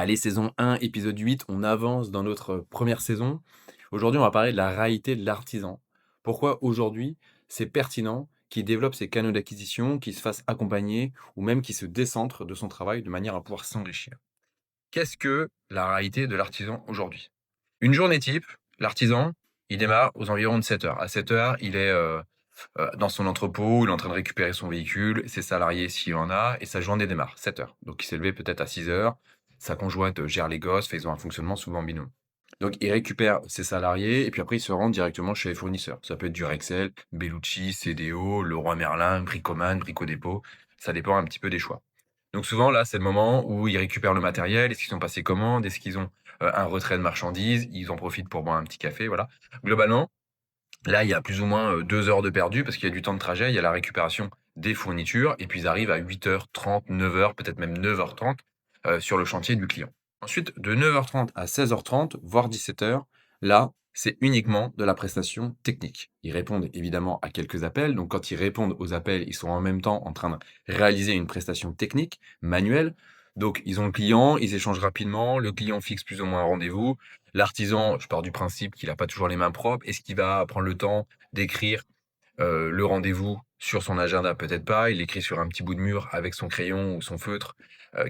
Allez, saison 1, épisode 8, on avance dans notre première saison. Aujourd'hui, on va parler de la réalité de l'artisan. Pourquoi aujourd'hui, c'est pertinent qu'il développe ses canaux d'acquisition, qu'il se fasse accompagner ou même qu'il se décentre de son travail de manière à pouvoir s'enrichir. Qu'est-ce que la réalité de l'artisan aujourd'hui? Une journée type, l'artisan, il démarre aux environs de 7 heures. À 7 heures, il est dans son entrepôt, il est en train de récupérer son véhicule, ses salariés s'il en a, et sa journée démarre, 7 heures. Donc il s'est levé peut-être à 6 heures, sa conjointe gère les gosses, fait ils ont un fonctionnement souvent binôme. Donc il récupère ses salariés et puis après il se rend directement chez les fournisseurs. Ça peut être Duracell, Bellucci, CDO, Leroy Merlin, Bricoman, Brico Dépôt, ça dépend un petit peu des choix. Donc souvent là, c'est le moment où ils récupèrent le matériel, est-ce qu'ils ont passé commande, est-ce qu'ils ont, un retrait de marchandises, ils en profitent pour boire un petit café, voilà. Globalement, là, il y a plus ou moins, 2 heures de perdu parce qu'il y a du temps de trajet, il y a la récupération des fournitures et puis ils arrivent à 8h30, 9 heures, peut-être même 9h30, sur le chantier du client. Ensuite, de 9h30 à 16h30, voire 17h, là, c'est uniquement de la prestation technique. Ils répondent évidemment à quelques appels, donc quand ils répondent aux appels, ils sont en même temps en train de réaliser une prestation technique, manuelle. Donc ils ont le client, ils échangent rapidement, le client fixe plus ou moins un rendez-vous. L'artisan, je pars du principe qu'il a pas toujours les mains propres. Est-ce qu'il va prendre le temps d'écrire, le rendez-vous sur son agenda? Peut-être pas. Il écrit sur un petit bout de mur avec son crayon ou son feutre,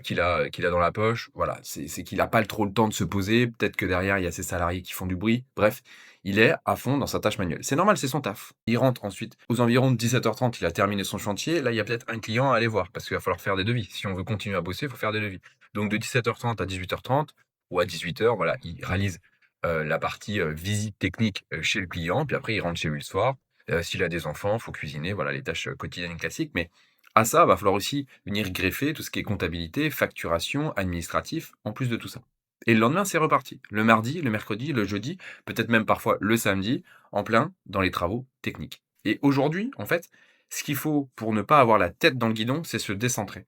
qu'il a dans la poche. Voilà, c'est qu'il a pas trop le temps de se poser. Peut-être que derrière, il y a ses salariés qui font du bruit. Bref, il est à fond dans sa tâche manuelle. C'est normal, c'est son taf. Il rentre ensuite aux environs de 17h30, il a terminé son chantier. Là, il y a peut-être un client à aller voir parce qu'il va falloir faire des devis. Si on veut continuer à bosser, il faut faire des devis. Donc de 17h30 à 18h30 ou à 18h, voilà, il réalise, la partie, visite technique, chez le client, puis après il rentre chez lui le soir. S'il a des enfants, faut cuisiner, voilà les tâches, quotidiennes classiques. Mais à ça, va falloir aussi venir greffer tout ce qui est comptabilité, facturation, administratif, en plus de tout ça. Et le lendemain, c'est reparti. Le mardi, le mercredi, le jeudi, peut-être même parfois le samedi, en plein dans les travaux techniques. Et aujourd'hui, en fait, ce qu'il faut pour ne pas avoir la tête dans le guidon, c'est se décentrer.